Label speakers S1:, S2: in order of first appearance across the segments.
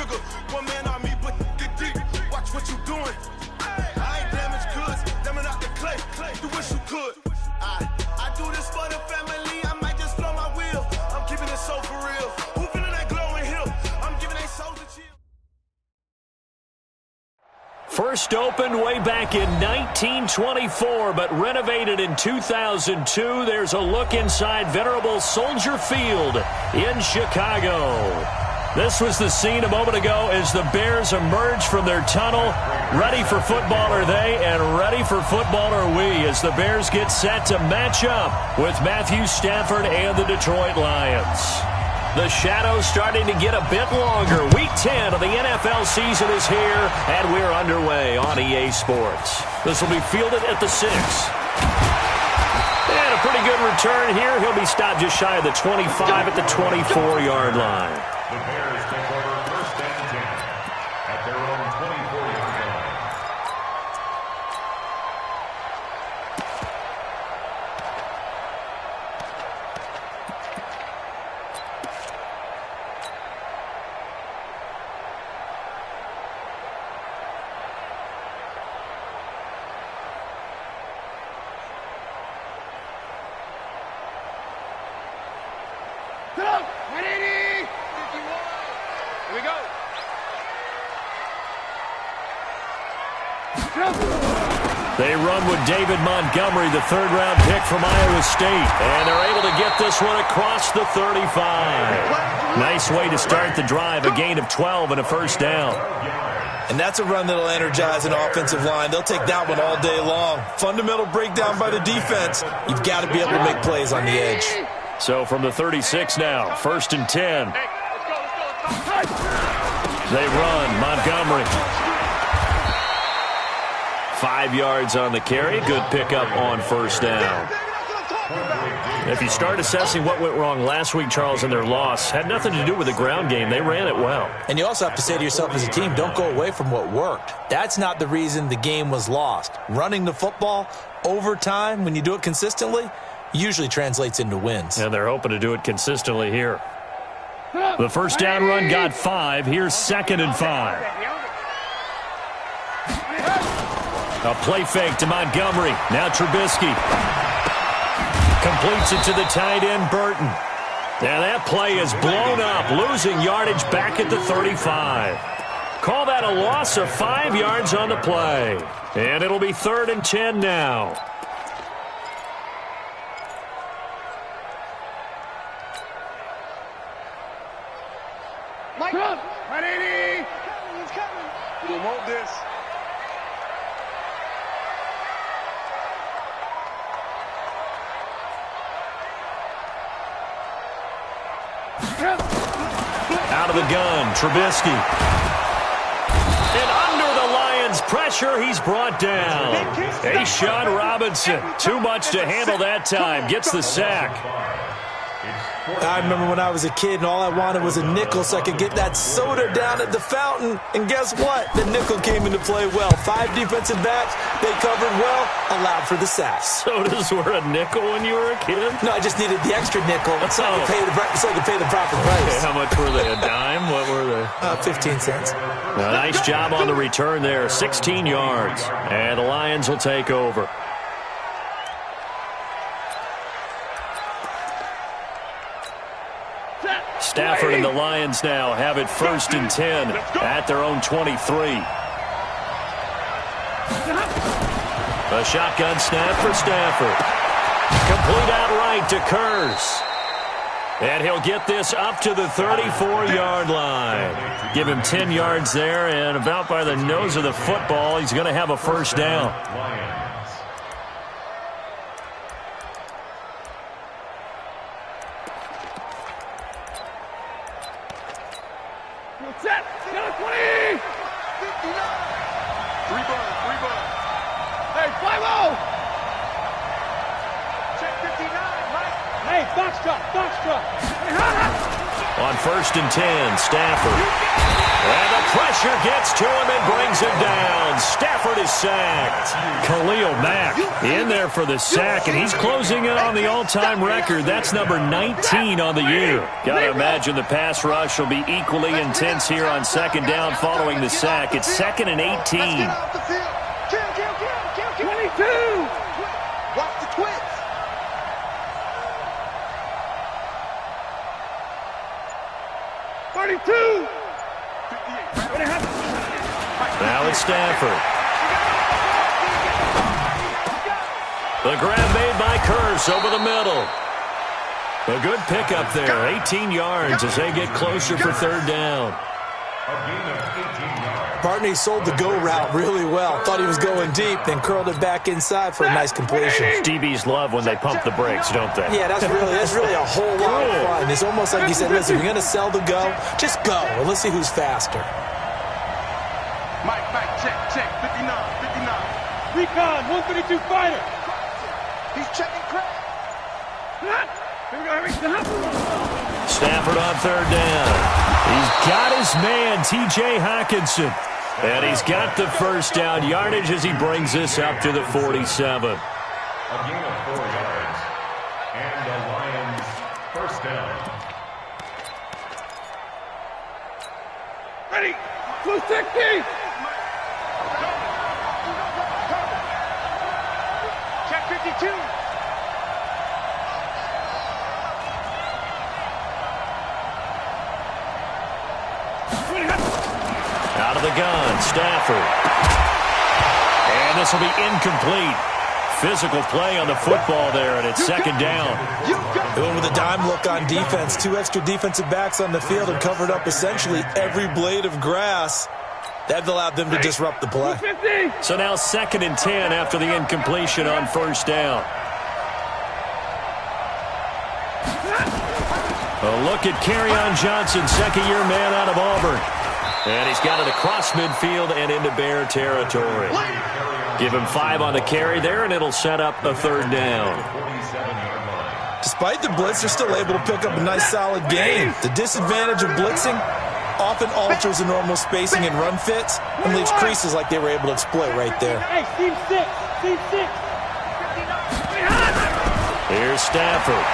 S1: trigger. One man on me, but dig deep. Watch what you doing. I ain't damaged goods. Damn it out the clay. You wish you could. I do this for the family. I might just blow my wheel. I'm keeping it so for real. Who feeling that glowing hill? I'm giving they souls a chill.
S2: First opened way back in 1924, but renovated in 2002. There's a look inside venerable Soldier Field in Chicago. This was the scene a moment ago as the Bears emerged from their tunnel. Ready for football are they, and ready for football are we, as the Bears get set to match up with Matthew Stafford and the Detroit Lions. The shadows starting to get a bit longer. Week 10 of the NFL season is here, and we're underway on EA Sports. This will be fielded at the 6. And a pretty good return here. He'll be stopped just shy of the 25 at the 24-yard line.
S3: The Bears take over first and 10 at their own 24-yard line.
S2: They run with David Montgomery, the third-round pick from Iowa State. And they're able to get this one across the 35. Nice way to start the drive, a gain of 12 and a first down.
S4: And that's a run that'll energize an offensive line. They'll take that one all day long. Fundamental breakdown by the defense. You've got to be able to make plays on the edge.
S2: So from the 36 now, first and 10. They run, Montgomery. 5 yards on the carry. Good pickup on first down. If you start assessing what went wrong last week, Charles, in their loss, had nothing to do with the ground game. They ran it well.
S4: And you also have to say to yourself as a team, don't go away from what worked. That's not the reason the game was lost. Running the football over time, when you do it consistently, usually translates into wins.
S2: And they're hoping to do it consistently here. The first down run got 5. Here's second and 5. A play fake to Montgomery. Now Trubisky. Completes it to the tight end, Burton. Now that play is blown up, losing yardage back at the 35. Call that a loss of 5 yards on the play. And it'll be 3rd and 10 now.
S5: Mike, 180. He's coming. You won't this.
S2: Out of the gun, Trubisky. And under the Lions' pressure, he's brought down. A'Shawn Robinson, too much to handle that time, gets the sack.
S4: I remember when I was a kid and all I wanted was a nickel so I could get that soda down at the fountain. And guess what? The nickel came into play well. 5 defensive backs, they covered well, allowed for the sacks.
S2: Sodas were a nickel when you were a kid?
S4: No, I just needed the extra nickel so I could pay the proper price.
S2: Okay, how much were they? A dime? What were they?
S4: 15 cents.
S2: A nice job on the return there. 16 yards. And the Lions will take over. Stafford and the Lions now have it 1st and 10 at their own 23. A shotgun snap for Stafford. Complete outright to Kurz. And he'll get this up to the 34-yard line. Give him 10 yards there, and about by the nose of the football, he's going to have a first down.
S5: Set. 20. 59. Rebound. Hey, 5-0. Check 59, Mike. Hey, Foxtrot.
S2: On 1st and 10, Stafford. And the pressure pressure gets to him and brings him down. Stafford is sacked. Khalil Mack in there for the sack, and he's closing in on the all-time record. That's number 19 on the year. Got to imagine the pass rush will be equally intense here on second down following the sack. It's 2nd and 18.
S5: 22.
S1: Watch the twits.
S2: Now it's Stafford. The grab made by Curse over the middle. A good pickup there, 18 yards as they get closer for third down.
S4: Partney sold the go route really well. Thought he was going deep, then curled it back inside for a nice completion.
S2: DBs love when they pump the brakes, don't they?
S4: Yeah, that's really a whole lot of fun. It's almost like he said, listen, if you're going to sell the go, just go, and let's see who's faster.
S5: Mike, check, 59. Recon, 132 fighter.
S1: He's checking crack.
S2: Stafford on third down. He's got his man, T.J. Hockenson. And he's got the first down yardage as he brings this up to the 47.
S3: A gain of 4 yards. And the Lions first down.
S5: Ready, 260. Check 52.
S2: Out of the gun, Stafford. And this will be incomplete. Physical play on the football there, and it's second down.
S4: Going with a dime look on defense. 2 extra defensive backs on the field and covered up essentially every blade of grass. That allowed them to disrupt the play.
S2: So now 2nd and 10 after the incompletion on first down. A look at Kerryon Johnson, second-year man out of Auburn. And he's got it across midfield and into Bear territory. Give him 5 on the carry there, and it'll set up a third down.
S4: Despite the blitz, they're still able to pick up a nice solid gain. The disadvantage of blitzing often alters the normal spacing and run fits and leaves creases like they were able to exploit right there.
S5: Hey, Team 6.
S2: Here's Stafford.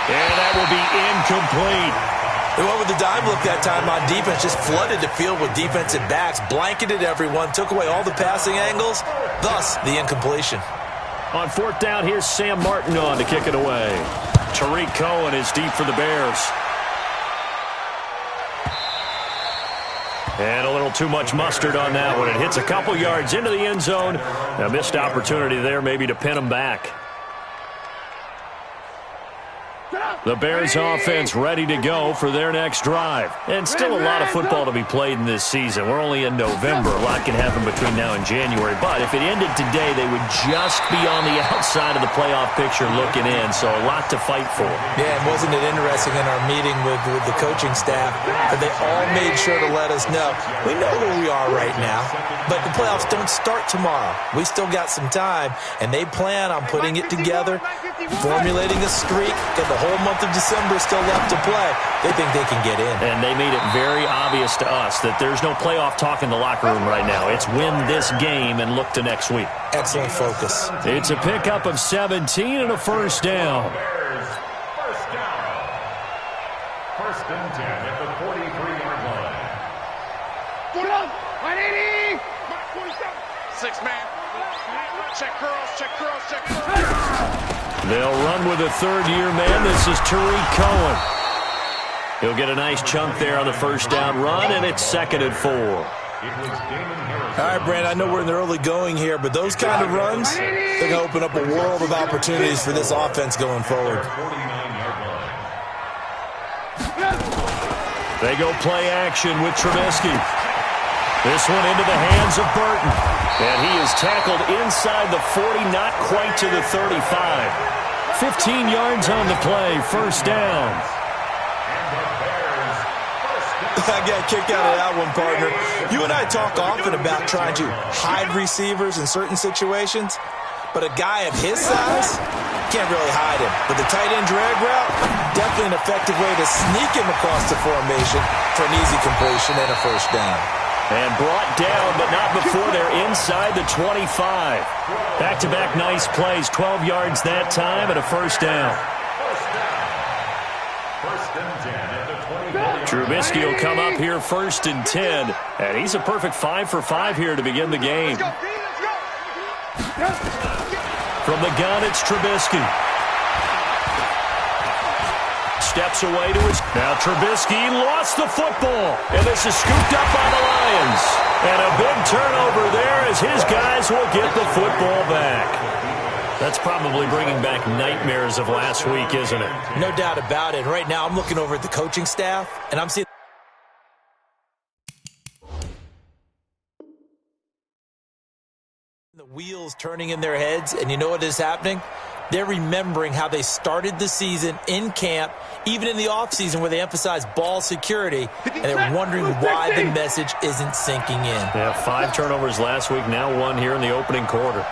S2: And that will be incomplete.
S4: They went with the dime look that time on defense, just flooded the field with defensive backs, blanketed everyone, took away all the passing angles, thus the incompletion.
S2: On fourth down, here's Sam Martin on to kick it away. Tariq Cohen is deep for the Bears. And a little too much mustard on that one. It hits a couple yards into the end zone. A missed opportunity there maybe to pin them back. The Bears offense ready to go for their next drive. And still a lot of football to be played in this season. We're only in November. A lot can happen between now and January. But if it ended today, they would just be on the outside of the playoff picture looking in. So a lot to fight for.
S4: Yeah, and wasn't it interesting in our meeting with the coaching staff that they all made sure to let us know, we know where we are right now, but the playoffs don't start tomorrow. We still got some time, and they plan on putting it together, formulating a streak, get the whole month of December still left to play. They think they can get in.
S2: And they made it very obvious to us that there's no playoff talk in the locker room right now. It's win this game and look to next week.
S4: Excellent focus.
S2: It's a pickup of 17 and a first down.
S3: First down. 1st and 10 at the 43-yard line.
S5: 180. 6 man. Check curls.
S2: They'll run with a third-year man. This is Tariq Cohen. He'll get a nice chunk there on the first down run, and it's 2nd and 4.
S4: All right, Brand, I know we're in the early going here, but those kind of runs, they're going to open up a world of opportunities for this offense going forward.
S2: They go play action with Trubisky. This one into the hands of Burton. And he is tackled inside the 40, not quite to the 35. 15 yards on the play, first down.
S4: I got kicked out of that one, partner. You and I talk often about trying to hide receivers in certain situations, but a guy of his size, can't really hide him. But the tight end drag route, definitely an effective way to sneak him across the formation for an easy completion and a first down.
S2: And brought down, but not before they're inside the 25. Back-to-back nice plays, 12 yards that time and a first down.
S3: First and 10 at the 20.
S2: Trubisky will come up here first and 10. And he's a perfect 5 for 5 here to begin the game. From the gun, it's Trubisky. Steps away to his... Now Trubisky lost the football. And this is scooped up by the Lions. And a big turnover there as his guys will get the football back. That's probably bringing back nightmares of last week, isn't it?
S4: No doubt about it. Right now I'm looking over at the coaching staff, and I'm seeing the wheels turning in their heads, and you know what is happening? They're remembering how they started the season in camp, even in the offseason where they emphasized ball security, and they're wondering why the message isn't sinking in.
S2: Yeah, 5 turnovers last week, now 1 here in the opening quarter.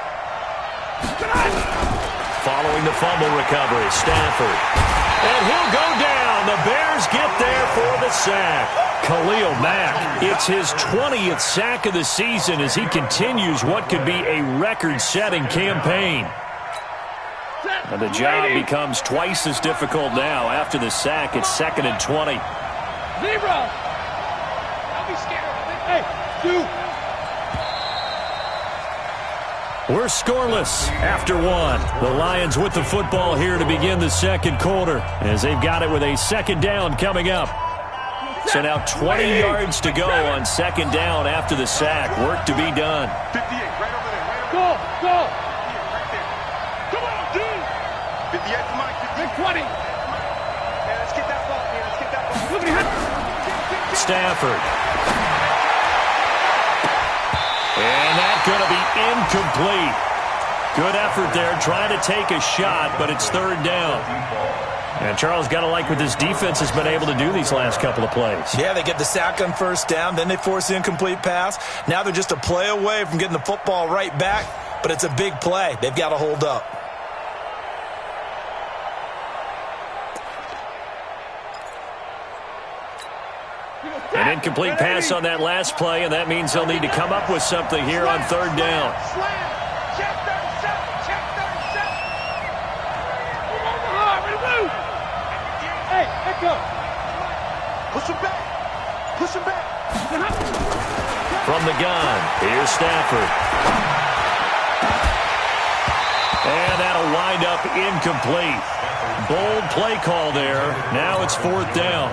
S2: Following the fumble recovery, Stafford. And he'll go down. The Bears get there for the sack. Khalil Mack, it's his 20th sack of the season as he continues what could be a record-setting campaign. And the job becomes twice as difficult now. After the sack, it's 2nd and 20.
S5: Zebra! Don't be scared. Hey, dude.
S2: We're scoreless after 1. The Lions with the football here to begin the second quarter as they've got it with a second down coming up. So now 20 yards to go on second down after the sack. Work to be done.
S5: 58, right over there. Right over there. Go! Right there. Come on, dude! 58 to Mike. 20. Yeah, let's get that ball here. Let's get that ball. Look at him.
S2: Stafford. And that's going to be incomplete. Good effort there, trying to take a shot, but it's third down. And Charles, got to like what this defense has been able to do these last couple of plays.
S4: Yeah, they get the sack on first down, then they force the incomplete pass. Now they're just a play away from getting the football right back, but it's a big play. They've got to hold up.
S2: An incomplete pass on that last play, and that means they'll need to come up with something here on third down.
S5: Check 37. Check 37. Hey, let go. Push him back. Push him back.
S2: From the gun, here's Stafford. And that'll wind up incomplete. Bold play call there. Now it's fourth down.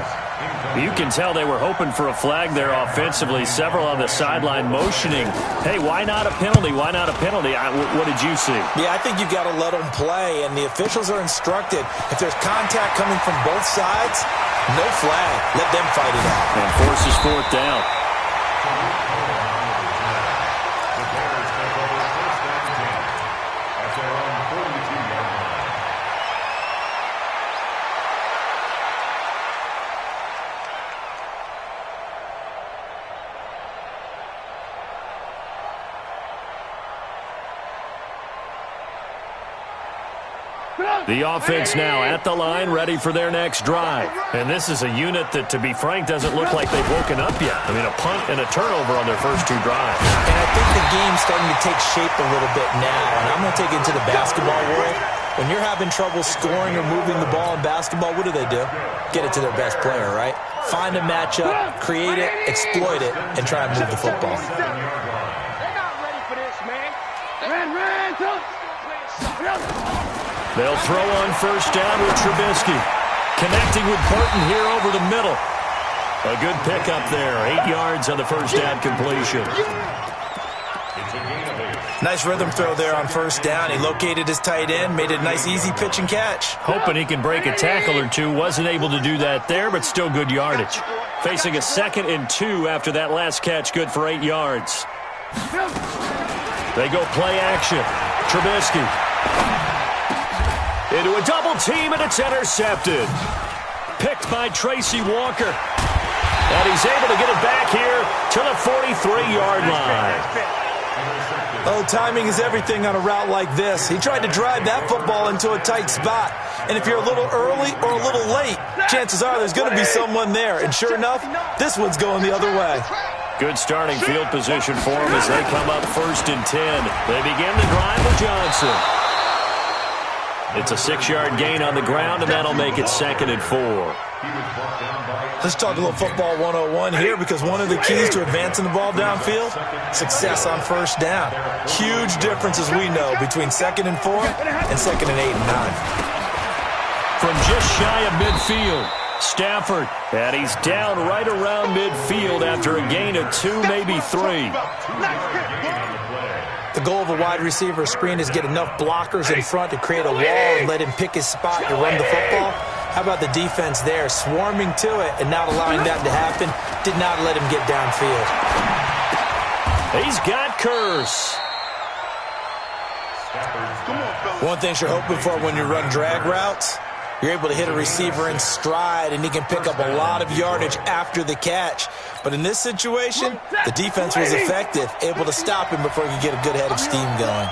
S2: You can tell they were hoping for a flag there offensively. Several on the sideline motioning. Hey, why not a penalty? Why not a penalty? What did you see?
S4: Yeah, I think you've got to let them play, and the officials are instructed. If there's contact coming from both sides, no flag. Let them fight it out.
S2: And forces fourth down. The offense now at the line, ready for their next drive. And this is a unit that, to be frank, doesn't look like they've woken up yet. I mean, a punt and a turnover on their first 2 drives.
S4: And I think the game's starting to take shape a little bit now. And I'm going to take it into the basketball world. When you're having trouble scoring or moving the ball in basketball, what do? Get it to their best player, right? Find a matchup, create it, exploit it, and try and move the football.
S5: They're not ready for this, man.
S2: They'll throw on first down with Trubisky. Connecting with Burton here over the middle. A good pickup there. 8 yards on the first down completion.
S4: Nice rhythm throw there on first down. He located his tight end, made it a nice easy pitch and catch.
S2: Hoping he can break a tackle or two. Wasn't able to do that there, but still good yardage. Facing a 2nd and 2 after that last catch, good for 8 yards. They go play action. Trubisky. Into a double team, and it's intercepted. Picked by Tracy Walker. And he's able to get it back here to the 43-yard line.
S4: Oh, timing is everything on a route like this. He tried to drive that football into a tight spot. And if you're a little early or a little late, chances are there's going to be someone there. And sure enough, this one's going the other way.
S2: Good starting field position for them as they come up 1st and 10. They begin the drive with Johnson. It's a 6-yard gain on the ground, and that'll make it 2nd and 4.
S4: Let's talk a little football 101 here, because one of the keys to advancing the ball downfield, success on 1st down. Huge difference, as we know, between 2nd and 4 and 2nd and 8 and 9.
S2: From just shy of midfield, Stafford, and he's down right around midfield after a gain of 2, maybe 3.
S4: The goal of a wide receiver screen is get enough blockers in front to create a wall and let him pick his spot to run the football. How about the defense there, swarming to it and not allowing that to happen? Did not let him get downfield.
S2: He's got Curse.
S4: One thing you're hoping for when you run drag routes, you're able to hit a receiver in stride, and he can pick up a lot of yardage after the catch. But in this situation, the defense was effective, able to stop him before he could get a good head of steam going.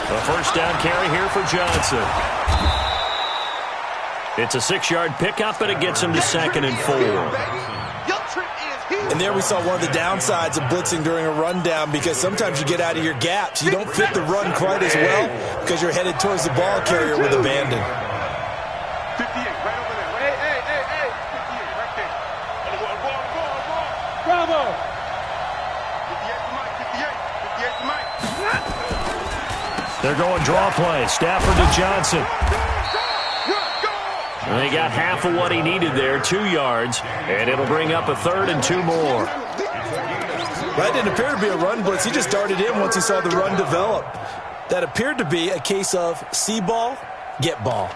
S2: A 1st down carry here for Johnson. It's a 6-yard pickup, and it gets him to 2nd and 4.
S4: And there we saw one of the downsides of blitzing during a rundown, because sometimes you get out of your gaps. You don't fit the run quite as well because you're headed towards the ball carrier with abandon.
S5: 58, right over there. Hey. 58, right there. Bravo. 58 to Mike, 58 to Mike.
S2: They're going draw play. Stafford to Johnson. And he got half of what he needed there, 2 yards, and it'll bring up a 3rd and 2 more.
S4: That didn't appear to be a run blitz. He just darted in once he saw the run develop. That appeared to be a case of see ball, get ball.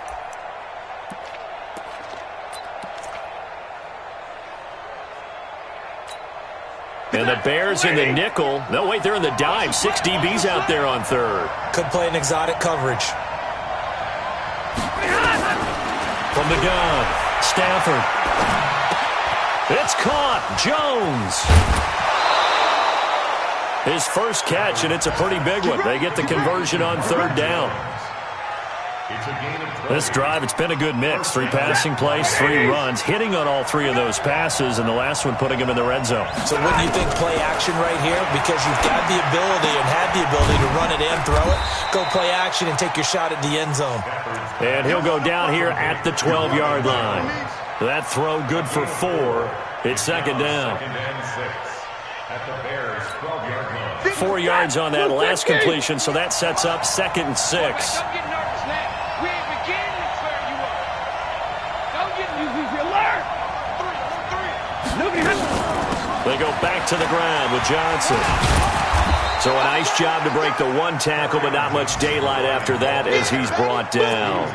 S2: And the Bears in the nickel. No, wait, they're in the dime. 6 DBs out there on 3rd.
S4: Could play an exotic coverage.
S2: From the gun, Stafford. It's caught. Jones. His first catch, and it's a pretty big one. They get the conversion on 3rd down. This drive, it's been a good mix. 3 passing plays, 3 runs, hitting on all 3 of those passes, and the last one putting him in the red zone.
S4: So wouldn't you think play action right here? Because you've got the ability and had the ability to run it and throw it. Go play action and take your shot at the end zone.
S2: And he'll go down here at the 12-yard line. That throw good for 4. It's 2nd down. 4 yards on that last completion, so that sets up 2nd and 6. They go back to the ground with Johnson. So a nice job to break the 1 tackle, but not much daylight after that as he's brought down.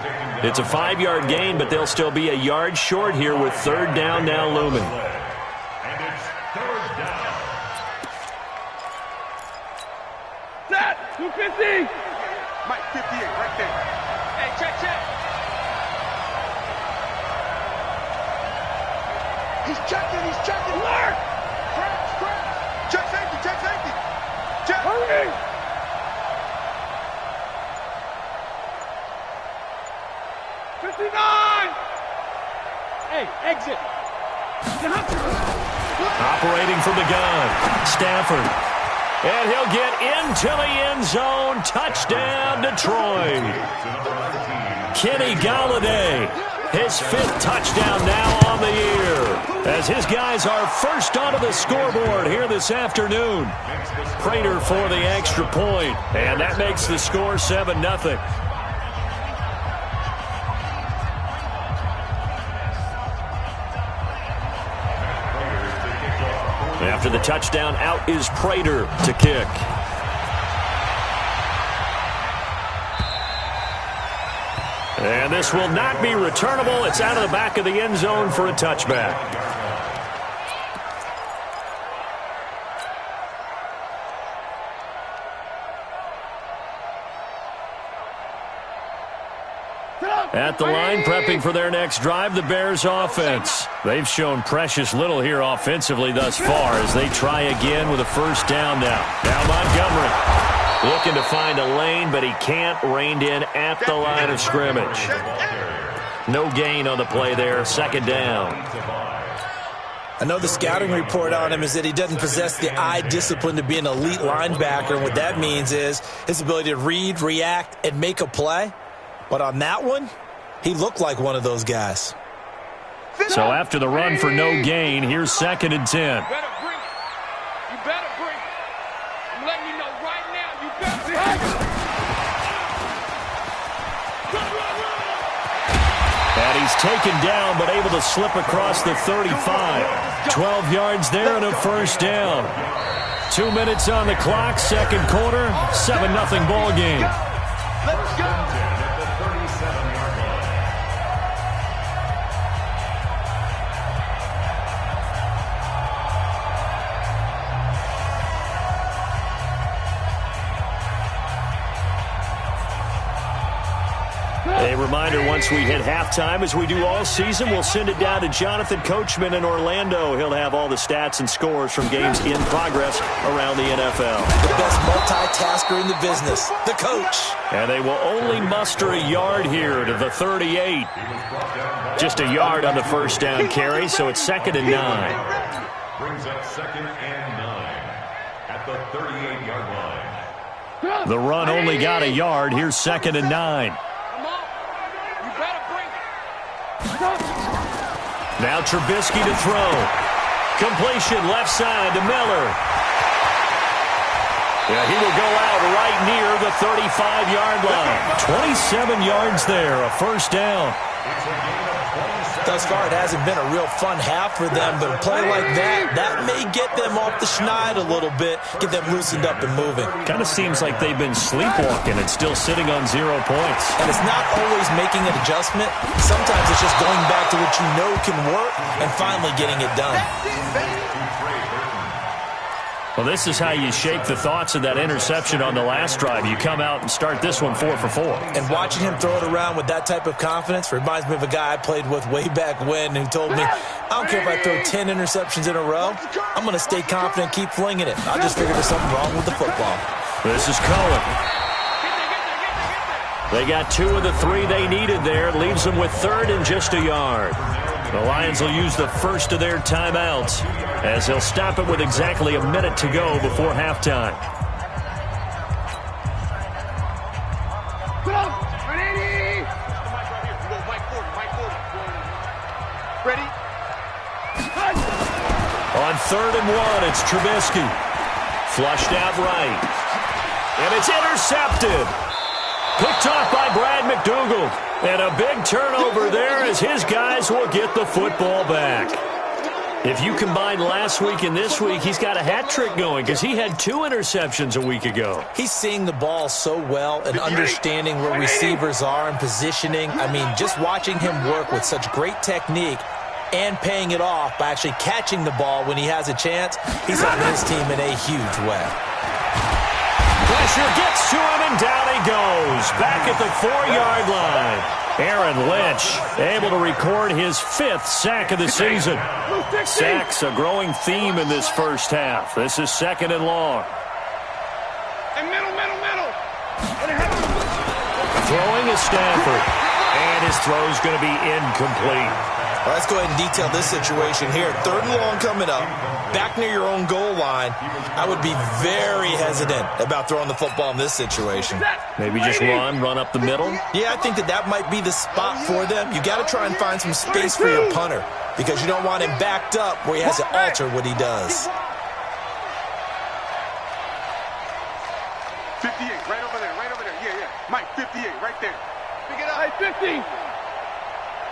S2: It's a 5-yard gain, but they'll still be a yard short here with 3rd down now looming.
S3: And it's 3rd down.
S5: Set, 250. Mike, 58, right there. Hey, check. He's checking. Mark! Scratch. Check safety. Check. Hurry! Hey, exit.
S2: Operating from the gun, Stafford. And he'll get into the end zone. Touchdown, Detroit. Kenny Golladay, his 5th touchdown now on the year, as his guys are first onto the scoreboard here this afternoon. Prater for the extra point, and that makes the score 7-0. After the touchdown, out is Prater to kick. And this will not be returnable. It's out of the back of the end zone for a touchback.
S5: Get up!
S2: At the line, prepping for their next drive, the Bears offense. They've shown precious little here offensively thus far as they try again with a first down now. Now Montgomery looking to find a lane, but he can't. Reined in at the line of scrimmage. No gain on the play there. Second down.
S4: I know the scouting report on him is that he doesn't possess the eye discipline to be an elite linebacker. And what that means is his ability to read, react, and make a play. But on that one, he looked like one of those guys.
S2: So after the run for no gain, here's 2nd and 10.
S5: You better bring it. I'm letting you know right now, you better bring it.
S2: And he's taken down, but able to slip across the 35. 12 yards there and a first down. 2 minutes on the clock, second quarter, 7-0 ball game.
S5: Let's go.
S2: A reminder, once we hit halftime, as we do all season, we'll send it down to Jonathan Coachman in Orlando. He'll have all the stats and scores from games in progress around the NFL.
S4: The best multitasker in the business, the coach.
S2: And they will only muster a yard here to the 38. Just a yard on the first down carry, so it's 2nd and 9.
S3: Brings up 2nd and 9 at the 38-yard line.
S2: The run only got a yard. Here's 2nd and 9. Now Trubisky to throw. Completion left side to Miller. Yeah, he will go out right near the 35-yard line. 27 yards there, a first down.
S4: Thus far, it hasn't been a real fun half for them, but a play like that may get them off the schneid a little bit, get them loosened up and moving.
S2: Kind of seems like they've been sleepwalking and still sitting on 0 points.
S4: And it's not always making an adjustment. Sometimes it's just going back to what you know can work and finally getting it done.
S2: Well, this is how you shake the thoughts of that interception on the last drive. You come out and start this one 4 for 4.
S4: And watching him throw it around with that type of confidence reminds me of a guy I played with way back when who told me, I don't care if I throw 10 interceptions in a row, I'm going to stay confident, keep flinging it. I just figured there's something wrong with the football.
S2: This is Cohen. They got 2 of the 3 they needed there. Leaves them with 3rd and just a yard. The Lions will use the first of their timeouts as they'll stop it with exactly a minute to go before halftime.
S5: Ready?
S2: On 3rd and 1, it's Trubisky. Flushed out right. And it's intercepted. Picked off by Brad McDougald. And a big turnover there as his guys will get the football back. If you combine last week and this week, he's got a hat trick going because he had 2 interceptions a week ago.
S4: He's seeing the ball so well and understanding where receivers are and positioning. I mean, just watching him work with such great technique and paying it off by actually catching the ball when he has a chance, he's helping his team in a huge way.
S2: Pressure gets to him, and down he goes. Back at the 4-yard line. Aaron Lynch able to record his 5th sack of the season. Sacks a growing theme in this first half. This is 2nd and long.
S5: And middle.
S2: Throwing is Stafford. And his throw's going to be incomplete.
S4: Well, let's go ahead and detail this situation here. 3rd and long coming up. Back near your own goal line. I would be very hesitant about throwing the football in this situation.
S2: Maybe just run up the middle?
S4: Yeah, I think that might be the spot for them. You got to try and find some space for your punter because you don't want him backed up where he has to alter what he does.
S5: 58, right over there. Yeah. Mike, 58, right there. Pick it up. Hey, 50.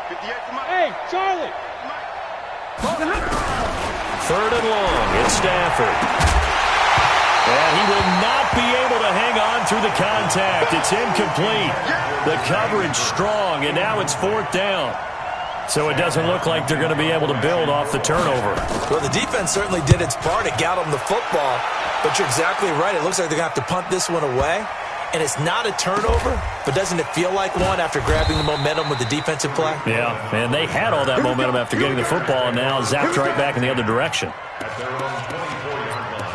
S5: 58 to Mike. Hey, Charlie.
S2: 3rd and long, it's Stafford. And he will not be able to hang on through the contact. It's incomplete. The coverage strong, and now it's 4th down. So it doesn't look like they're going to be able to build off the turnover.
S4: Well, the defense certainly did its part. It got them the football. But you're exactly right. It looks like they're going to have to punt this one away. and it's not a turnover, but doesn't it feel like one after grabbing the momentum with the defensive play?
S2: Yeah, and they had all that momentum after getting the football, and now zapped right back in the other direction.
S3: At their own 24-yard line.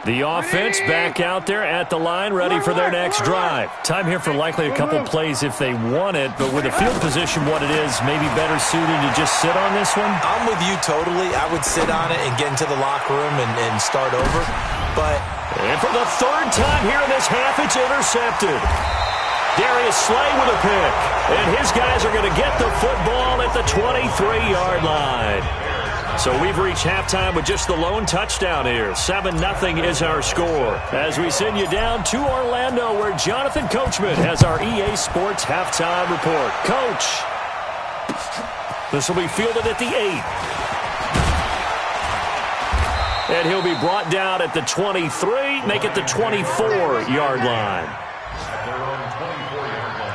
S2: The offense back out there at the line, ready for their next drive. Time here for likely a couple plays if they want it, but with the field position what it is, maybe better suited to just sit on this one?
S4: I'm with you totally. I would sit on it and get into the locker room and start over.
S2: And for the third time here in this half, it's intercepted. Darius Slay with a pick. And his guys are going to get the football at the 23-yard line. So we've reached halftime with just the lone touchdown here. 7-0 is our score. As we send you down to Orlando, where Jonathan Coachman has our EA Sports halftime report. Coach, this will be fielded at the 8. And he'll be brought down at the 23, make it the 24-yard line.
S3: At their own 24-yard line.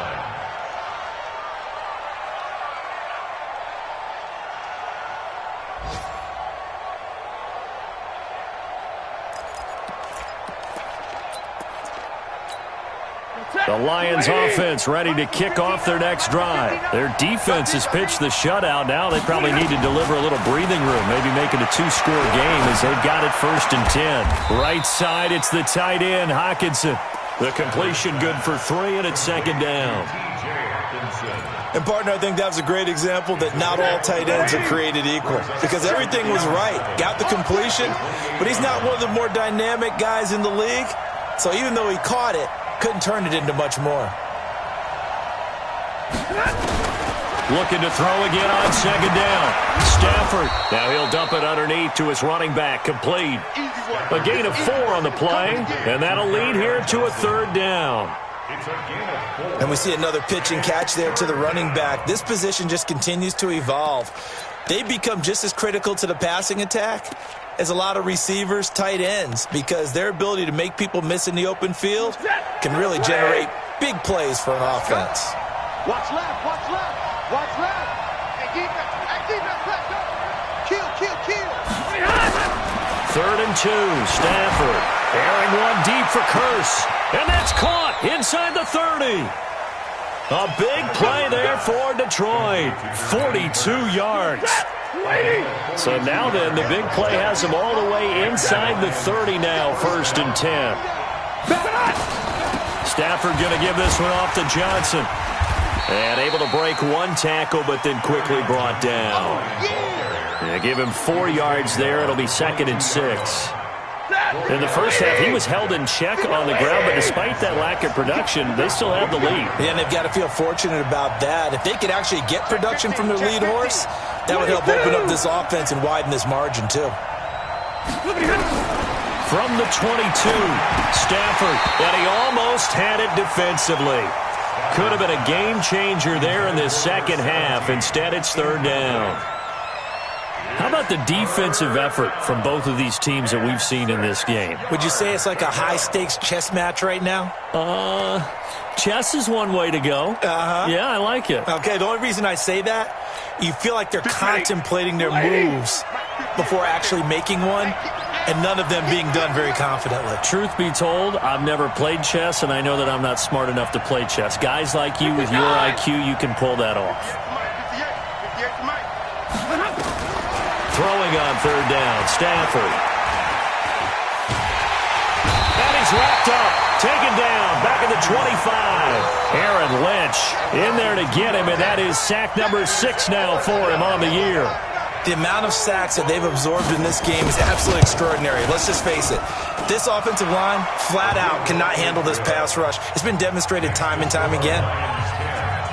S2: The Lions offense ready to kick off their next drive. Their defense has pitched the shutout. Now they probably need to deliver a little breathing room, maybe make it a 2-score game as they've got it 1st and 10. Right side, it's the tight end, Hockenson. The completion good for 3, and it's 2nd down.
S4: And, partner, I think that was a great example that not all tight ends are created equal because everything was right. Got the completion, but he's not one of the more dynamic guys in the league. So even though he caught it, couldn't turn it into much more.
S2: Looking to throw again on 2nd down. Stafford. Now he'll dump it underneath to his running back. Complete. A gain of 4 on the play, and that'll lead here to a 3rd down.
S4: And we see another pitch and catch there to the running back. This position just continues to evolve. They become just as critical to the passing attack as a lot of receivers, tight ends, because their ability to make people miss in the open field can really generate big plays for an offense.
S5: Watch left, watch left, watch left. Hey, defense, left, go. Kill.
S2: 3rd and 2, Stafford. Airing one deep for Curse. And that's caught inside the 30. A big play there for Detroit. 42 yards. So now then, the big play has them all the way inside the 30 now, 1st and 10. Stafford going to give this one off to Johnson. And able to break one tackle, but then quickly brought down. And give him 4 yards there. It'll be 2nd and 6. In the first half, he was held in check on the ground, but despite that lack of production, they still have the lead.
S4: Yeah, and they've got to feel fortunate about that. If they could actually get production from their lead horse, that would help open up this offense and widen this margin, too.
S2: From the 22, Stafford, and he almost had it defensively. Could have been a game changer there in this second half. Instead, it's 3rd down. How about the defensive effort from both of these teams that we've seen in this game?
S4: Would you say it's like a high-stakes chess match right now?
S2: Chess is one way to go. Yeah, I like it.
S4: Okay, the only reason I say that, you feel like they're contemplating their moves before actually making one, and none of them being done very confidently.
S2: Truth be told, I've never played chess, and I know that I'm not smart enough to play chess. Guys like you with your IQ, you can pull that off. Throwing on 3rd down, Stafford. And he's wrapped up, taken down, back at the 25. Aaron Lynch in there to get him, and that is sack number 6 now for him on the year.
S4: The amount of sacks that they've absorbed in this game is absolutely extraordinary. Let's just face it. This offensive line, flat out, cannot handle this pass rush. It's been demonstrated time and time again.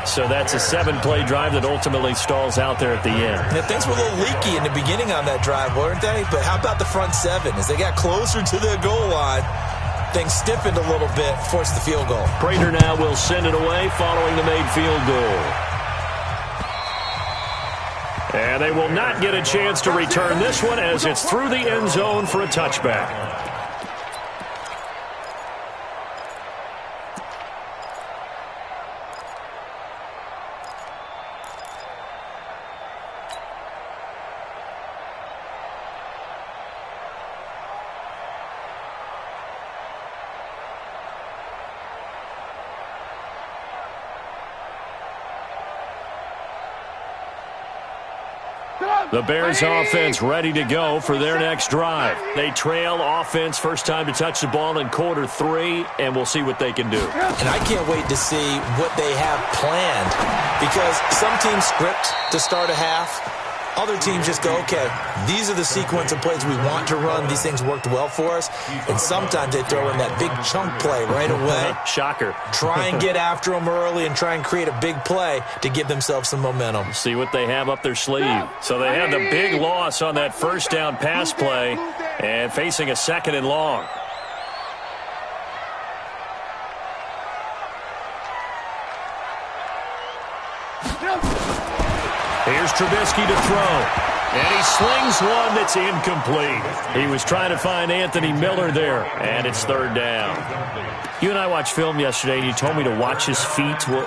S2: So that's a 7-play drive that ultimately stalls out there at the end.
S4: And things were a little leaky in the beginning on that drive, weren't they? But how about the front 7? As they got closer to the goal line, things stiffened a little bit, forced the field goal.
S2: Prater now will send it away following the made field goal. And they will not get a chance to return this one as it's through the end zone for a touchback. The Bears offense ready to go for their next drive. They trail offense first time to touch the ball in quarter 3, and we'll see what they can do.
S4: And I can't wait to see what they have planned, because some teams script to start a half. Other teams just go, okay, these are the sequence of plays we want to run. These things worked well for us. And sometimes they throw in that big chunk play right away.
S2: Shocker.
S4: Try and get after them early and try and create a big play to give themselves some momentum.
S2: See what they have up their sleeve. So they had the big loss on that first down pass play and facing a 2nd and long. Here's Trubisky to throw. And he slings one that's incomplete. He was trying to find Anthony Miller there, and it's 3rd down. You and I watched film yesterday, and you told me to watch his feet. For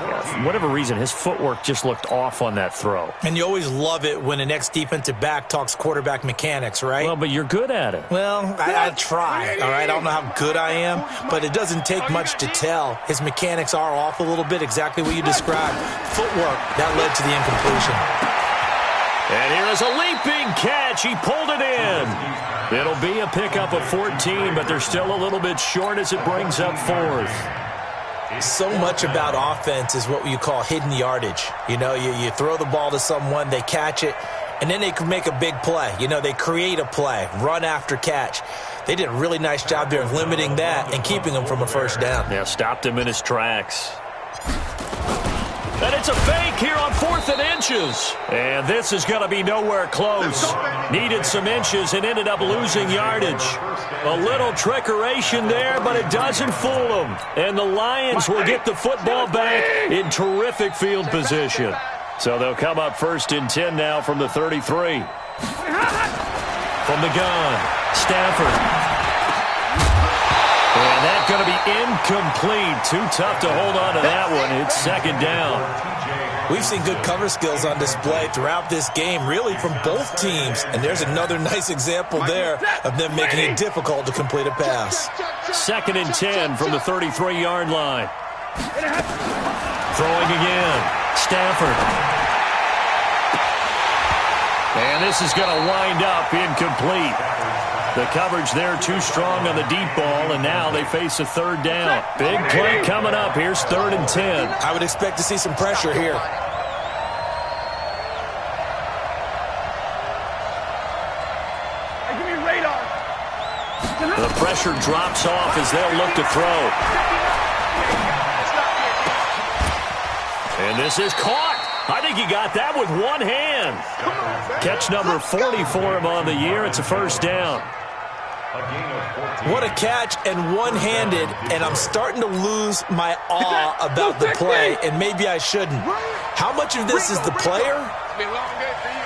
S2: whatever reason, his footwork just looked off on that throw.
S4: And you always love it when an ex-defensive back talks quarterback mechanics, right?
S2: Well, but you're good at it.
S4: Well, I try, all right? I don't know how good I am, but it doesn't take much to tell. His mechanics are off a little bit, exactly what you described. Footwork, that led to the incompletion.
S2: And here is a leaping catch. He pulled it in. It'll be a pickup of 14, but they're still a little bit short as it brings up 4th.
S4: So much about offense is what you call hidden yardage. You know, you throw the ball to someone, they catch it, and then they can make a big play. You know, they create a play, run after catch. They did a really nice job there of limiting that and keeping him from a first down.
S2: Yeah, stopped him in his tracks. And it's a fake here on 4th and inches. And this is going to be nowhere close. Needed some inches and ended up losing yardage. A little trickeration there, but it doesn't fool them. And the Lions will get the football back in terrific field position. So they'll come up 1st and 10 now from the 33. From the gun, Stafford. And that's going to be incomplete. Too tough to hold on to that one. It's 2nd down.
S4: We've seen good cover skills on display throughout this game, really from both teams. And there's another nice example there of them making it difficult to complete a pass.
S2: 2nd and 10 from the 33-yard line. Throwing again. Stafford. And this is going to wind up incomplete. The coverage there too strong on the deep ball, and now they face a 3rd down. Big play coming up. Here's 3rd and 10.
S4: I would expect to see some pressure here.
S5: Give me radar.
S2: The pressure drops off as they'll look to throw. And this is caught. I think he got that with one hand. Catch number 40 for him on the year. It's a 1st down.
S4: What a catch, and one-handed, and I'm starting to lose my awe about the play, and maybe I shouldn't. How much of this is the player?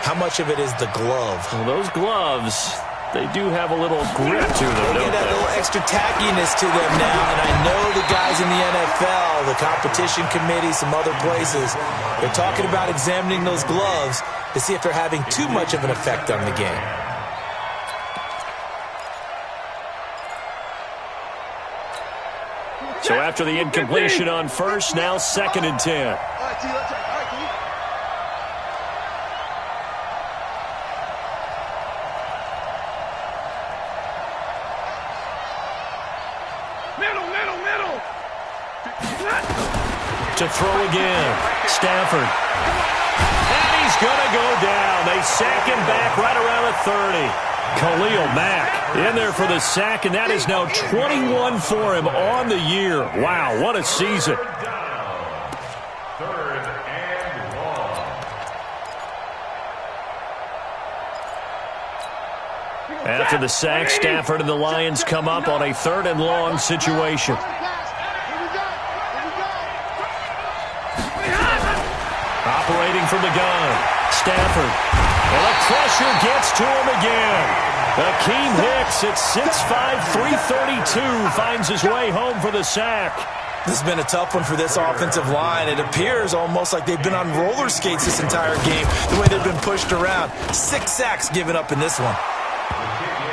S4: How much of it is the glove?
S2: Well, those gloves, they do have a little grip to them,
S4: They
S2: don't
S4: get that
S2: they?
S4: little extra tackiness to them now, and I know the guys in the NFL, the competition committee, some other places, they're talking about examining those gloves to see if they're having too much of an effect on the game.
S2: So after the incompletion on 1st, now 2nd and 10.
S5: All right, T, let's all right, T. Middle.
S2: To throw again. Stafford. And he's going to go down. They sack him back right around the 30. Khalil Mack in there for the sack, and that is now 21 for him on the year. Wow, what a season.
S3: 3rd and long.
S2: After the sack, Stafford and the Lions come up on a 3rd and long situation. Operating from the gun, Stafford. And the pressure gets to him again. Akeem Hicks at 6'5", 332 finds his way home for the sack.
S4: This has been a tough one for this offensive line. It appears almost like they've been on roller skates this entire game, the way they've been pushed around. 6 sacks given up in this one.
S3: The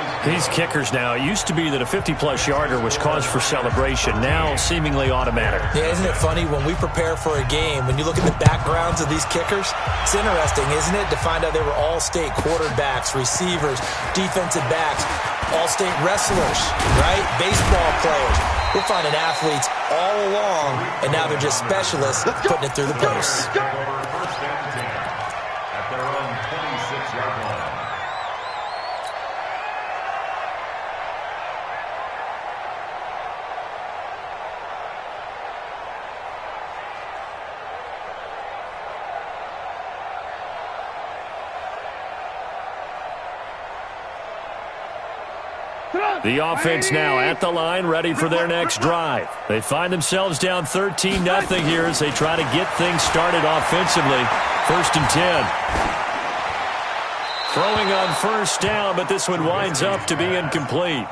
S3: kick is
S2: These kickers now, it used to be that a 50-plus yarder was cause for celebration. Now, seemingly automatic.
S4: Yeah, isn't it funny when we prepare for a game, when you look at the backgrounds of these kickers, it's interesting, isn't it, to find out they were all-state quarterbacks, receivers, defensive backs, all-state wrestlers, right? Baseball players. We're finding athletes all along, and now they're just specialists putting it through the posts.
S3: First and 10 at their own 26-yard line.
S2: The offense now at the line, ready for their next drive. They find themselves down 13-0 here as they try to get things started offensively. First and 10. Throwing on first down, but this one winds up to be incomplete.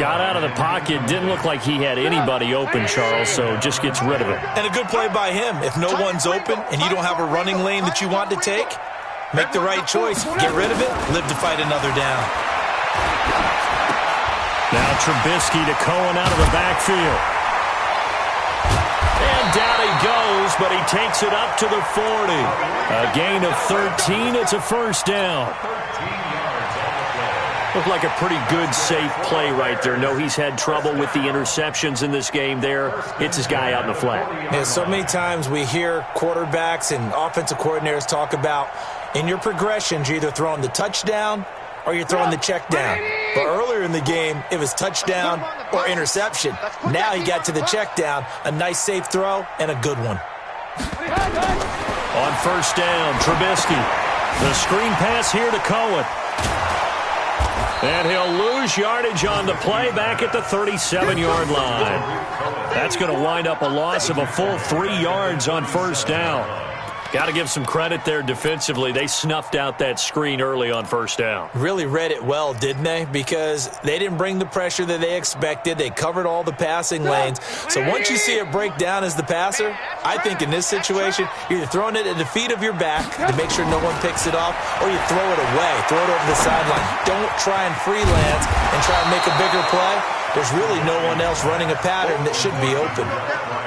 S2: Got out of the pocket, didn't look like he had anybody open, Charles, so just gets rid of it.
S4: And a good play by him. If no one's open and you don't have a running lane that you want to take, make the right choice. Get rid of it, live to fight another down.
S2: Now Trubisky to Cohen out of the backfield. And down he goes, but he takes it up to the 40. A gain of 13. It's a first down.
S3: 13 yards on the play.
S2: Looked like a pretty good, safe play right there. No, he's had trouble with the interceptions in this game there. Hits his guy out in the flat.
S4: Yeah, so many times we hear quarterbacks and offensive coordinators talk about in your progressions, you're either throwing the touchdown or you're throwing the check down. But earlier in the game, it was touchdown or interception. Now he got to the check down, a nice safe throw, and a good one.
S2: On first down, Trubisky. The screen pass here to Cohen. And he'll lose yardage on the play back at the 37-yard line. That's going to wind up a loss of a full 3 yards on first down. Got to give some credit there defensively. They snuffed out that screen early on first down.
S4: Really read it well, didn't they? Because they didn't bring the pressure that they expected. They covered all the passing lanes. So once you see it break down as the passer, I think in this situation, you're either throwing it at the feet of your back to make sure no one picks it off, or you throw it away, throw it over the sideline. Don't try and freelance and try and make a bigger play. There's really no one else running a pattern that should be open.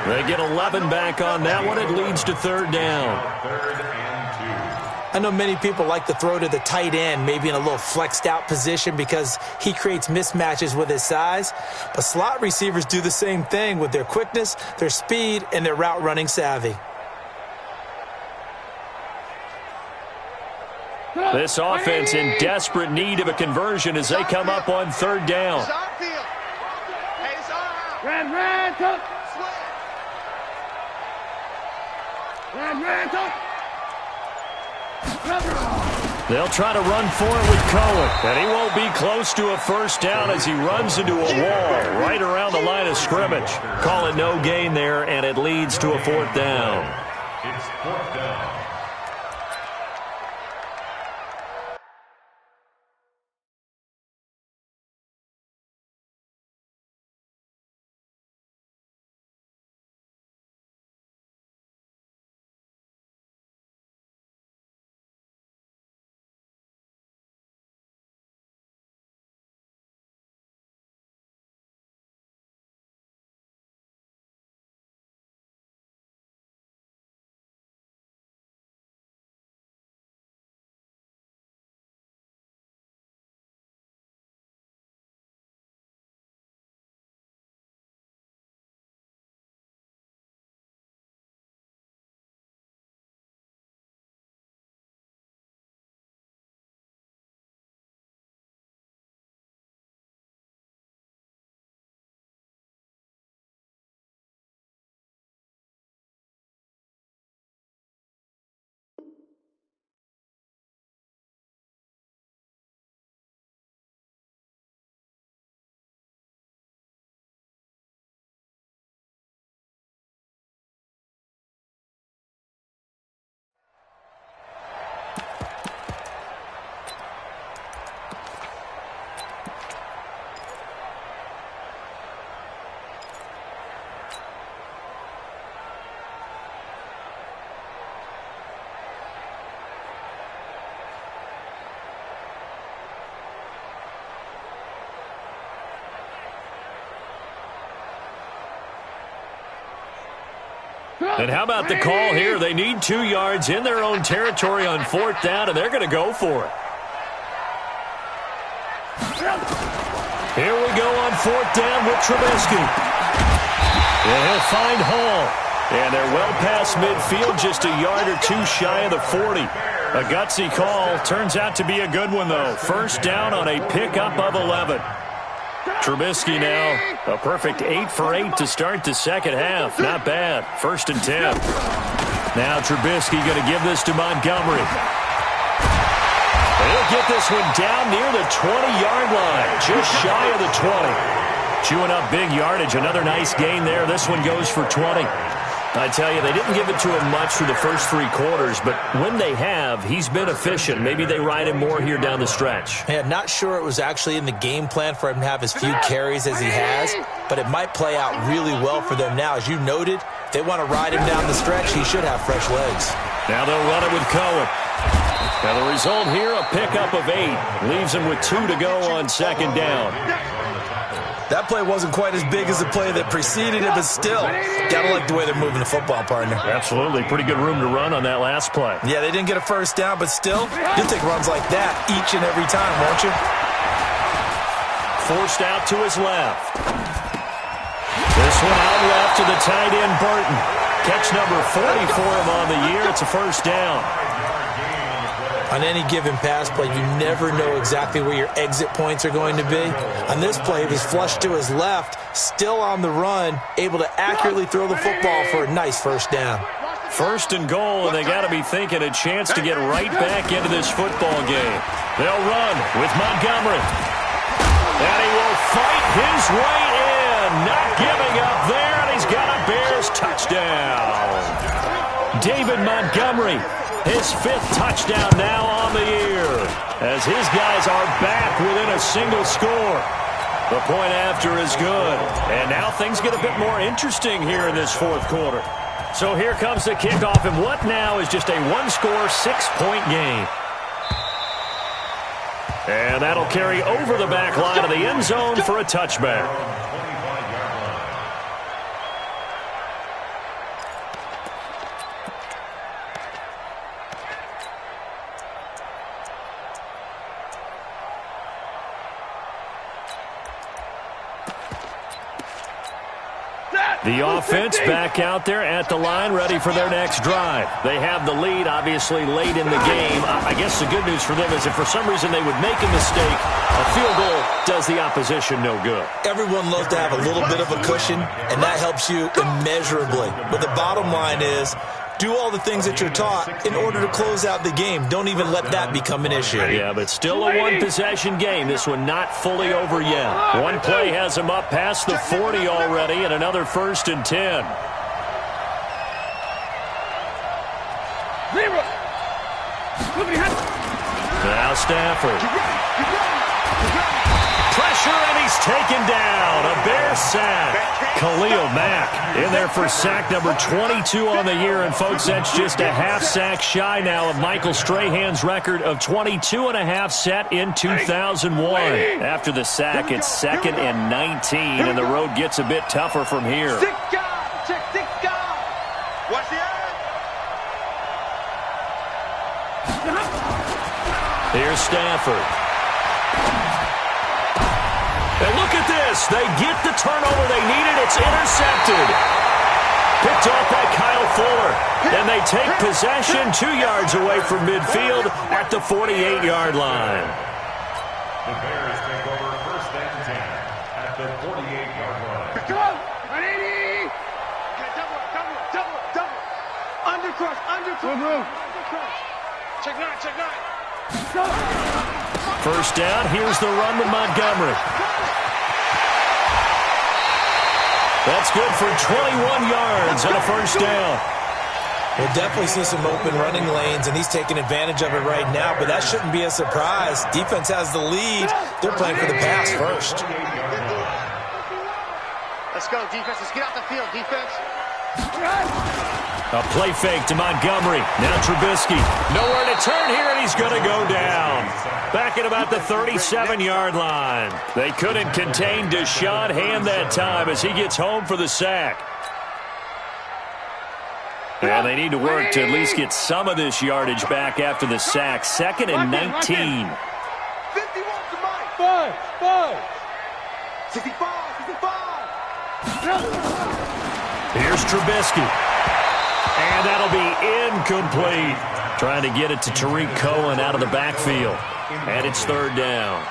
S2: They get 11 back on that one. It leads to third down.
S3: Third and 2.
S4: I know many people like to throw to the tight end, maybe in a little flexed out position because he creates mismatches with his size. But slot receivers do the same thing with their quickness, their speed, and their route running savvy.
S2: This offense in desperate need of a conversion as they come up on third down. They'll try to run for it with Cohen, and he won't be close to a first down as he runs into a wall right around the line of scrimmage. Call it no gain there, and it leads to a fourth down.
S3: It's fourth down.
S2: And how about the call here? They need 2 yards in their own territory on 4th down, and they're going to go for it. Here we go on 4th down with Trubisky. And he'll find Hall. And they're well past midfield, just a yard or 2 shy of the 40. A gutsy call. Turns out to be a good one, though. 1st down on a pickup of 11. Trubisky now, a perfect 8 for 8 to start the second half. Not bad. 1st and 10. Now Trubisky going to give this to Montgomery. He'll get this one down near the 20-yard line, just shy of the 20. Chewing up big yardage. Another nice gain there. This one goes for 20. I tell you, they didn't give it to him much for the first 3 quarters, but when they have, he's been efficient. Maybe they ride him more here down the stretch.
S4: Yeah, not sure it was actually in the game plan for him to have as few carries as he has, but it might play out really well for them now. As you noted, if they want to ride him down the stretch, he should have fresh legs.
S2: Now they'll run it with Cohen. Now the result here, a pickup of 8. Leaves him with 2 to go on 2nd down.
S4: That play wasn't quite as big as the play that preceded it, but still, gotta like the way they're moving the football, partner.
S2: Absolutely. Pretty good room to run on that last play.
S4: Yeah, they didn't get a 1st down, but still, you'll take runs like that each and every time, won't you?
S2: Forced out to his left. This one out left to the tight end, Burton. Catch number 40 for him on the year. It's a 1st down.
S4: On any given pass play, you never know exactly where your exit points are going to be. On this play, he was flushed to his left, still on the run, able to accurately throw the football for a nice 1st down.
S2: 1st and goal, and they got to be thinking a chance to get right back into this football game. They'll run with Montgomery. And he will fight his way in, not giving up there, and he's got a Bears touchdown. David Montgomery. His 5th touchdown now on the year, as his guys are back within a single score. The point after is good, and now things get a bit more interesting here in this 4th quarter. So here comes the kickoff, and what now is just a 1-score, 6-point game. And that'll carry over the back line of the end zone for a touchback. The offense back out there at the line, ready for their next drive. They have the lead, obviously, late in the game. I guess the good news for them is if for some reason they would make a mistake, a field goal does the opposition no good.
S4: Everyone loves to have a little bit of a cushion, and that helps you immeasurably. But the bottom line is, do all the things that you're taught in order to close out the game. Don't even let that become an issue.
S2: Yeah, but still a one-possession game. This one not fully over yet. One play has him up past the 40 already, and another 1st and 10. Now Stafford. Pressure, and he's taken down. A Bears sack. Khalil Mack in there for sack number 22 on the year. And, folks, that's just a half sack shy now of Michael Strahan's record of 22.5 set in 2001. After the sack, it's 2nd and 19, and the road gets a bit tougher from here. Here's Stafford. And look at this. They get the turnover they needed. It's intercepted. Picked off by Kyle Fuller. And they take possession 2 yards away from midfield at the 48-yard line.
S3: The Bears take over 1st and 10 at the 48-yard line.
S5: Come on. 180. Double. Undercrush. Check 9.
S2: 1st down. Here's the run with Montgomery. That's good for 21 yards and a 1st down.
S4: We'll definitely see some open running lanes, and he's taking advantage of it right now, but that shouldn't be a surprise. Defense has the lead. They're playing for the pass first.
S5: Let's go, defense. Let's get out the field, defense.
S2: A play fake to Montgomery. Now Trubisky. Nowhere to turn here, and he's going to go down. Back at about the 37-yard line. They couldn't contain Deshaun Hand that time as he gets home for the sack. And they need to work to at least get some of this yardage back after the sack. 2nd and 19.
S5: 5. 65.
S2: Here's Trubisky. And that'll be incomplete. Trying to get it to Tariq Cohen out of the backfield. And it's 3rd down.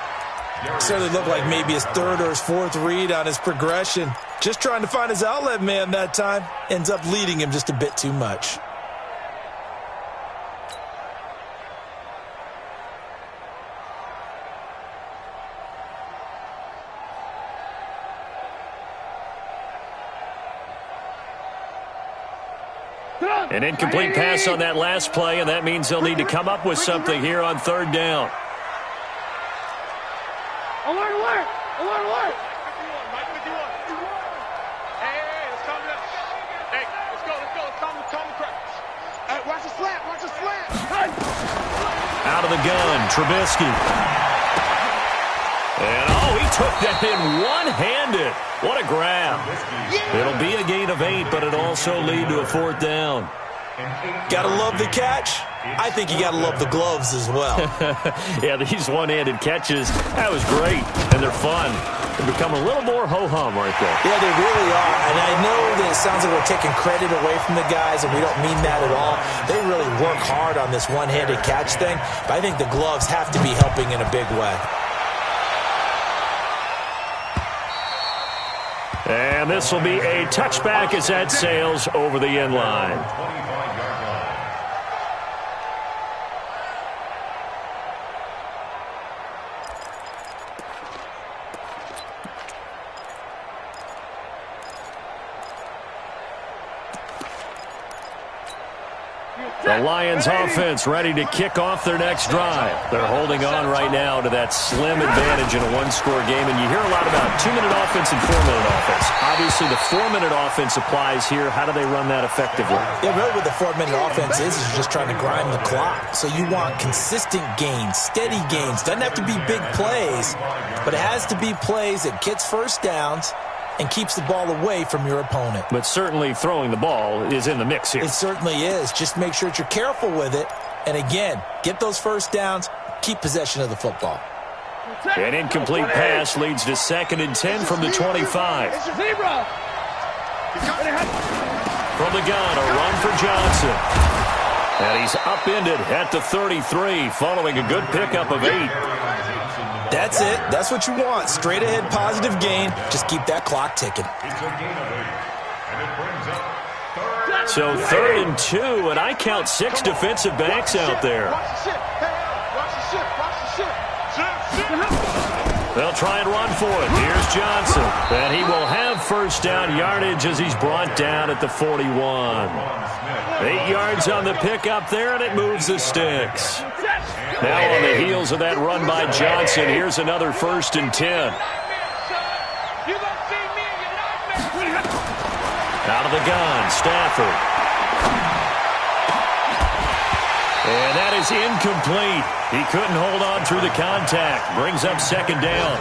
S4: Certainly looked like maybe his 3rd or his 4th read on his progression. Just trying to find his outlet man that time. Ends up leading him just a bit too much.
S2: An incomplete pass on that last play, and that means they'll need to come up with something here on 3rd down.
S5: Alert! Hey, let's calm down. Hey, let's go. It's time to crack. Hey, watch the slant.
S2: Out of the gun, Trubisky. And, he took that in one-handed. What a grab. It'll be a gain of 8, but it'll also lead to a 4th down.
S4: Gotta love the catch. I think you gotta love the gloves as well.
S2: Yeah, these one-handed catches, that was great, and they're fun. They become a little more ho-hum right there.
S4: Yeah, they really are, and I know that it sounds like we're taking credit away from the guys, and we don't mean that at all. They really work hard on this one-handed catch thing, but I think the gloves have to be helping in a big way.
S2: And this will be a touchback as that sails over the end line. The Lions offense ready to kick off their next drive. They're holding on right now to that slim advantage in a one-score game. And you hear a lot about 2-minute offense and 4-minute offense. Obviously, the 4-minute offense applies here. How do they run that effectively?
S4: Yeah, really what the 4-minute offense is just trying to grind the clock. So you want consistent gains, steady gains. Doesn't have to be big plays, but it has to be plays that gets first downs and keeps the ball away from your opponent.
S2: But certainly throwing the ball is in the mix here.
S4: It certainly is. Just make sure that you're careful with it. And again, get those first downs, keep possession of the football.
S2: An incomplete pass leads to 2nd and 10 from the 25. From the gun, a run for Johnson. And he's upended at the 33 following a good pickup of 8.
S4: That's it. That's what you want. Straight ahead positive gain. Just keep that clock ticking.
S2: So 3rd and 2, and I count 6 defensive backs out there. They'll try and run for it. Here's Johnson. And he will have first down yardage as he's brought down at the 41. 8 yards on the pickup there, and it moves the sticks. Now on the heels of that run by Johnson, here's another 1st and 10. Out of the gun, Stafford. And that is incomplete. He couldn't hold on through the contact. Brings up 2nd down.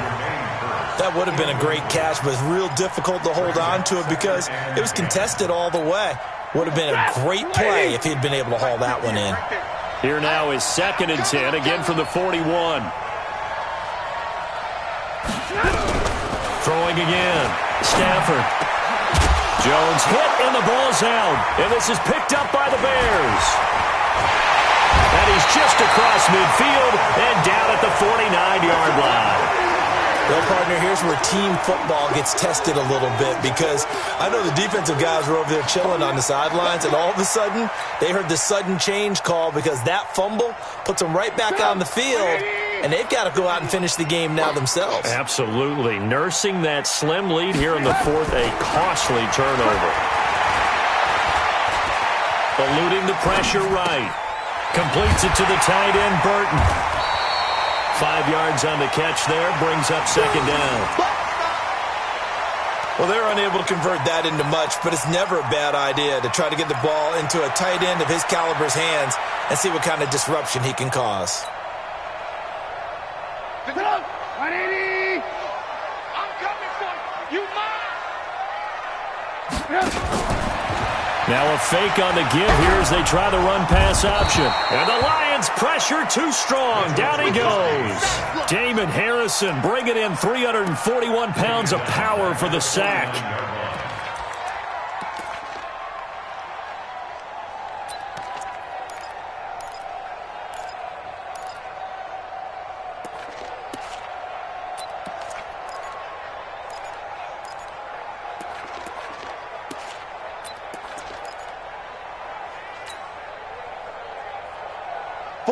S4: That would have been a great catch, but it's real difficult to hold on to it because it was contested all the way. Would have been a great play if he'd been able to haul that one in.
S2: Here now is 2nd and 10, again from the 41. Throwing again. Stafford. Jones hit, and the ball's out. And this is picked up by the Bears. And he's just across midfield and down at the 49-yard line.
S4: Well, partner, here's where team football gets tested a little bit because I know the defensive guys were over there chilling on the sidelines, and all of a sudden, they heard the sudden change call because that fumble puts them right back on the field, and they've got to go out and finish the game now themselves.
S2: Absolutely. Nursing that slim lead here in the 4th, a costly turnover. Eluding the pressure right. Completes it to the tight end, Burton. 5 yards on the catch there, brings up 2nd down.
S4: Well, they're unable to convert that into much, but it's never a bad idea to try to get the ball into a tight end of his caliber's hands and see what kind of disruption he can cause.
S5: 180! I'm coming for you. You mine!
S2: Now a fake on the give here as they try the run-pass option. And the Lions pressure too strong. Down he goes. Damon Harrison bringing in 341 pounds of power for the sack.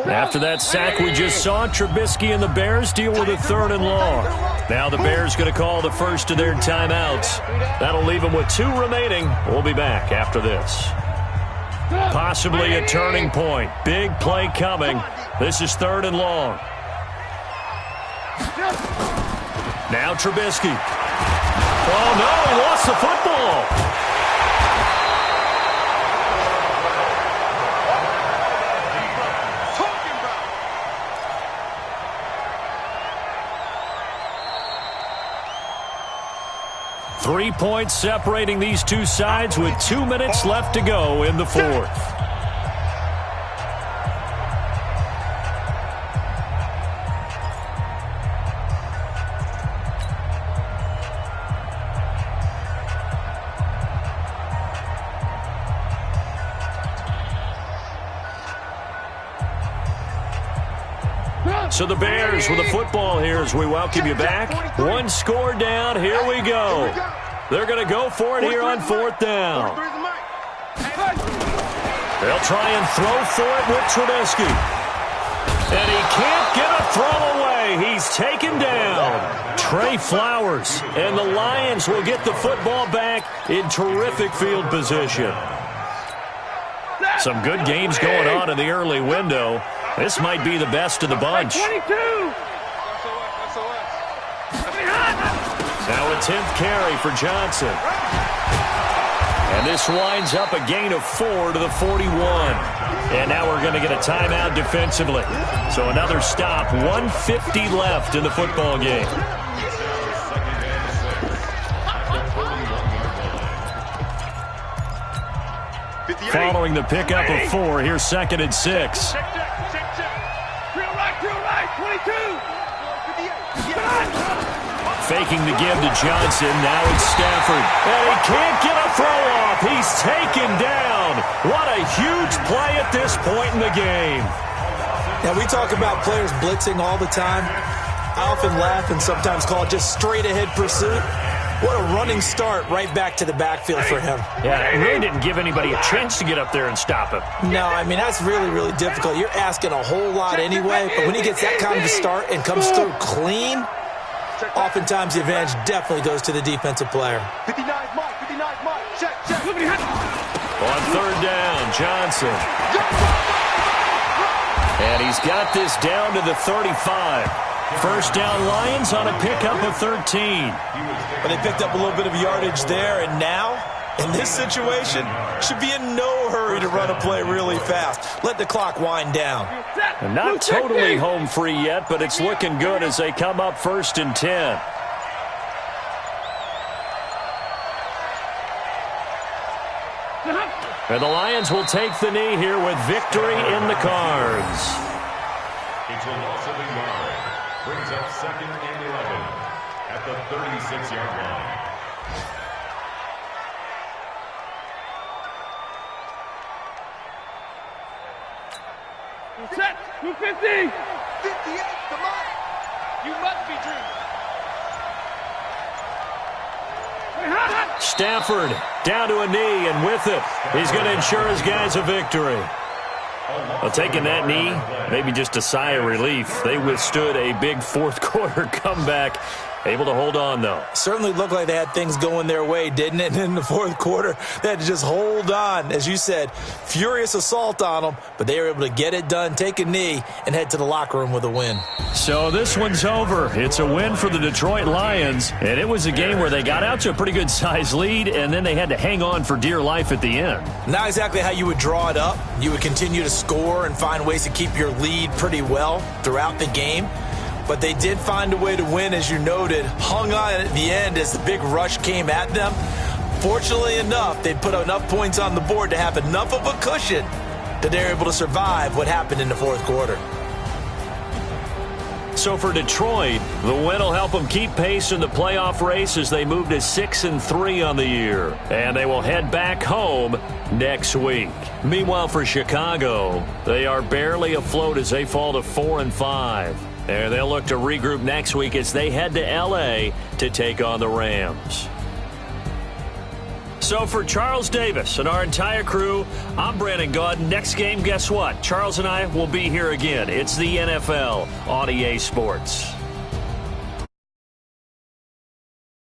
S2: After that sack we just saw, Trubisky and the Bears deal with a 3rd and long. Now the Bears going to call the first of their timeouts. That'll leave them with 2 remaining. We'll be back after this. Possibly a turning point. Big play coming. This is 3rd and long. Now Trubisky. Oh, no, he lost the football. 3 points separating these two sides with 2 minutes left to go in the 4th. So the Bears with the football here as we welcome you back. 1 score down. Here we go. They're going to go for it here on 4th down. They'll try and throw for it with Trubisky. And he can't get a throw away. He's taken down. Trey Flowers. And the Lions will get the football back in terrific field position. Some good games going on in the early window. This might be the best of the bunch. Now a 10th carry for Johnson. And this winds up a gain of 4 to the 41. And now we're going to get a timeout defensively. So another stop, 1:50 left in the football game. Following the pickup of 4, here's 2nd and 6. Faking the give to Johnson. Now it's Stafford. And he can't get a throw off. He's taken down. What a huge play at this point in the game.
S4: Now, we talk about players blitzing all the time. I often laugh and sometimes call it just straight-ahead pursuit. What a running start right back to the backfield for him.
S2: Yeah, it really didn't give anybody a chance to get up there and stop him.
S4: No, I mean, that's really, really difficult. You're asking a whole lot anyway, but when he gets that kind of a start and comes through clean, oftentimes the advantage definitely goes to the defensive player.
S5: 59 Mike, 59 Mike, check.
S2: On 3rd down, Johnson. And he's got this down to the 35. First down Lions on a pickup of 13.
S4: But they picked up a little bit of yardage there, and now, in this situation, should be in no hurry to run a play really fast. Let the clock wind down.
S2: And not totally home free yet, but it's looking good as they come up 1st and 10. And the Lions will take the knee here with victory in the cards.
S3: It's a loss of a yard. Brings up 2nd and 11 at the 36-yard line.
S5: Set, 250. 58, come on. You must be Drew.
S2: Stafford down to a knee, and with it, he's going to ensure his guys a victory. Well, taking that knee, maybe just a sigh of relief. They withstood a big 4th quarter comeback. Able to hold on, though.
S4: Certainly looked like they had things going their way, didn't it? And in the 4th quarter, they had to just hold on. As you said, furious assault on them, but they were able to get it done, take a knee, and head to the locker room with a win.
S2: So this one's over. It's a win for the Detroit Lions, and it was a game where they got out to a pretty good-sized lead, and then they had to hang on for dear life at the end.
S4: Not exactly how you would draw it up. You would continue to score and find ways to keep your lead pretty well throughout the game. But they did find a way to win, as you noted. Hung on at the end as the big rush came at them. Fortunately enough, they put enough points on the board to have enough of a cushion that they're able to survive what happened in the fourth quarter.
S2: So for Detroit, the win will help them keep pace in the playoff race as they move to 6-3 on the year. And they will head back home next week. Meanwhile, for Chicago, they are barely afloat as they fall to 4-5. And they'll look to regroup next week as they head to L.A. to take on the Rams. So for Charles Davis and our entire crew, I'm Brandon Gaud. Next game, guess what? Charles and I will be here again. It's the NFL on EA Sports.